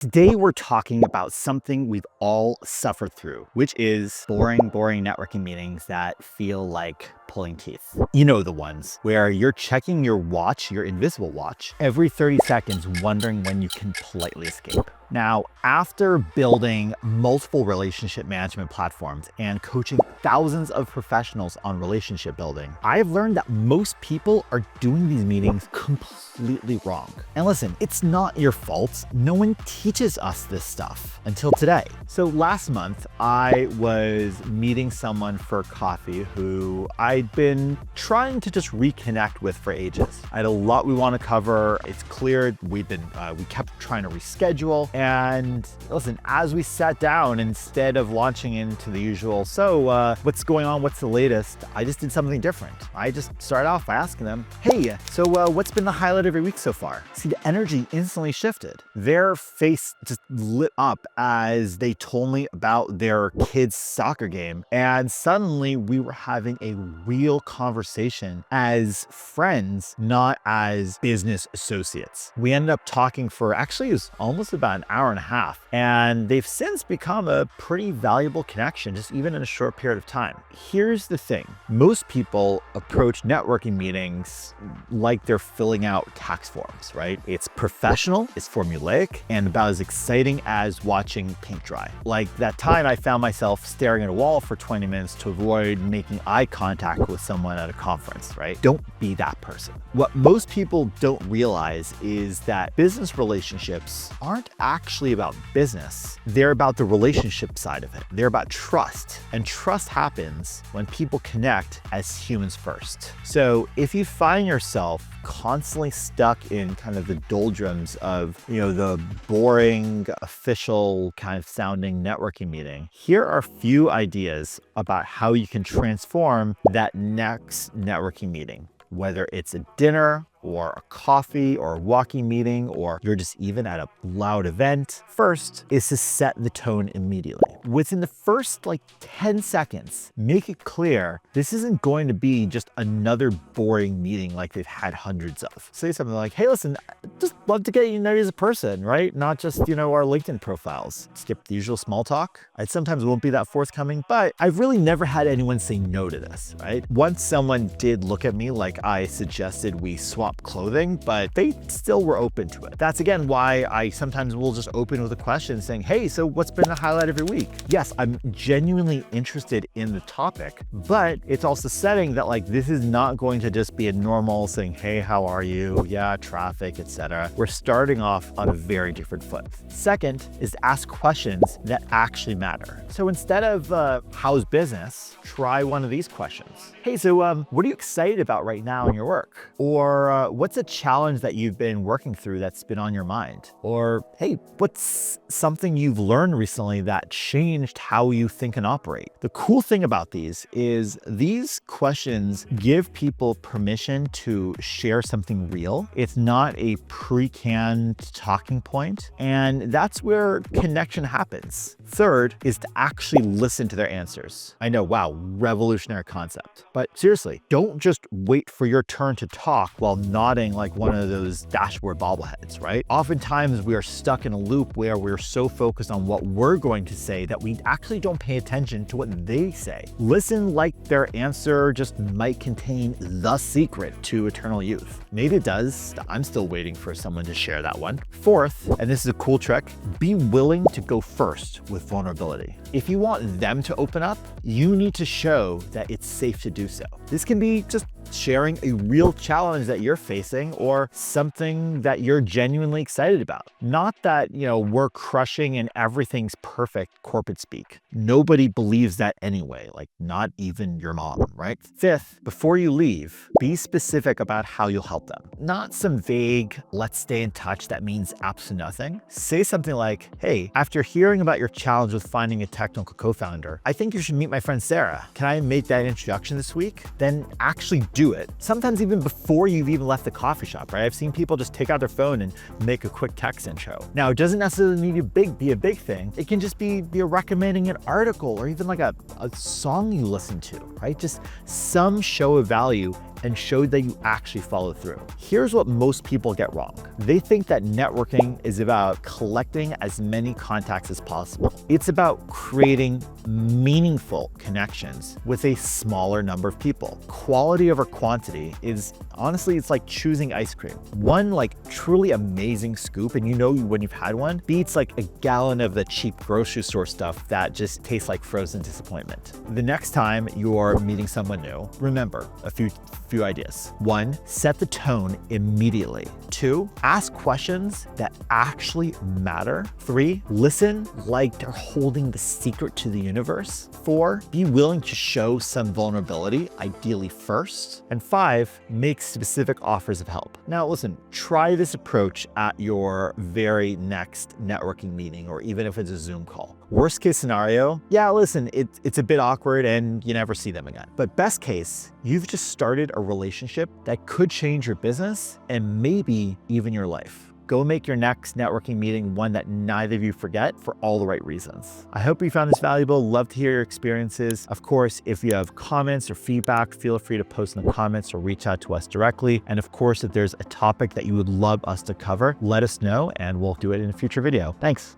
Today, we're talking about something we've all suffered through, which is boring networking meetings that feel like pulling teeth. You know, the ones where you're checking your watch, your invisible watch, every 30 seconds, wondering when you can politely escape. Now, after building multiple relationship management platforms and coaching thousands of professionals on relationship building, I've learned that most people are doing these meetings completely wrong. And listen, it's not your fault. No one teaches us this stuff until today. So last month, I was meeting someone for coffee who I'd been trying to just reconnect with for ages. I had a lot we want to cover. It's clear we kept trying to reschedule. And listen, as we sat down, instead of launching into the usual, so what's going on? What's the latest? I just did something different. I just started off by asking them, hey, so what's been the highlight of your week so far? See, the energy instantly shifted. Their face just lit up as they told me about their kid's soccer game. And suddenly we were having a real conversation as friends, not as business associates. We ended up talking for actually it was almost about an hour and a half. And they've since become a pretty valuable connection, just even in a short period of time. Here's the thing. Most people approach networking meetings like they're filling out tax forms, right? It's professional, it's formulaic, and about as exciting as watching paint dry. Like that time I found myself staring at a wall for 20 minutes to avoid making eye contact with someone at a conference, right? Don't be that person. What most people don't realize is that business relationships aren't actually about business. They're about the relationship side of it. They're about trust. And trust happens when people connect as humans first. So if you find yourself constantly stuck in kind of the doldrums of, the boring, official kind of sounding networking meeting, here are a few ideas about how you can transform that next networking meeting. Whether it's a dinner or a coffee or a walking meeting, or you're just even at a loud event. First is to set the tone immediately. Within the first 10 seconds, make it clear this isn't going to be just another boring meeting like they've had hundreds of. Say something like, hey, listen, I'd just love to get you to know you as a person, right? Not just, our LinkedIn profiles. Skip the usual small talk. I sometimes won't be that forthcoming, but I've really never had anyone say no to this, right? Once someone did look at me like I suggested we swap clothing, but they still were open to it. That's again why I sometimes will just open with a question saying, hey, so what's been the highlight of your week? Yes, I'm genuinely interested in the topic, but it's also setting that this is not going to just be a normal saying, hey, how are you? Yeah, traffic, etc. We're starting off on a very different foot. Second is to ask questions that actually matter. So instead of how's business, try one of these questions. Hey, so what are you excited about right now in your work? Or what's a challenge that you've been working through that's been on your mind? Or, hey, what's something you've learned recently that changed how you think and operate? The cool thing about these is these questions give people permission to share something real. It's not a pre-canned talking point, and that's where connection happens. Third is to actually listen to their answers. I know, wow, revolutionary concept. But seriously, don't just wait for your turn to talk while nodding like one of those dashboard bobbleheads, right? Oftentimes we are stuck in a loop where we're so focused on what we're going to say that we actually don't pay attention to what they say. Listen like their answer just might contain the secret to eternal youth. Maybe it does. I'm still waiting for someone to share that one. Fourth, and this is a cool trick, be willing to go first with vulnerability. If you want them to open up, you need to show that it's safe to do so. This can be just sharing a real challenge that you're facing or something that you're genuinely excited about. Not that, we're crushing and everything's perfect corporate speak. Nobody believes that anyway, not even your mom, right? Fifth, before you leave, be specific about how you'll help them. Not some vague, let's stay in touch that means absolutely nothing. Say something like, hey, after hearing about your challenge with finding a technical co-founder, I think you should meet my friend Sarah. Can I make that introduction this week? Then actually do it. Sometimes even before you've even left the coffee shop, right? I've seen people just take out their phone and make a quick text intro. Now, it doesn't necessarily need to be a big thing. It can just be recommending an article or even a song you listen to, right? Just some show of value and showed that you actually followed through. Here's what most people get wrong. They think that networking is about collecting as many contacts as possible. It's about creating meaningful connections with a smaller number of people. Quality over quantity is honestly, it's like choosing ice cream. One like truly amazing scoop, and you know when you've had one, beats like a gallon of the cheap grocery store stuff that just tastes like frozen disappointment. The next time you're meeting someone new, remember a few ideas. 1, set the tone immediately. 2, ask questions that actually matter. 3, listen like they're holding the secret to the universe. 4, be willing to show some vulnerability, ideally first. And 5, make specific offers of help. Now listen, try this approach at your very next networking meeting, or even if it's a Zoom call. Worst case scenario, yeah, listen, it's a bit awkward and you never see them again. But best case, you've just started a relationship that could change your business and maybe even your life. Go make your next networking meeting one that neither of you forget for all the right reasons. I hope you found this valuable. Love to hear your experiences. Of course, if you have comments or feedback, feel free to post in the comments or reach out to us directly. And of course, if there's a topic that you would love us to cover, let us know and we'll do it in a future video. Thanks.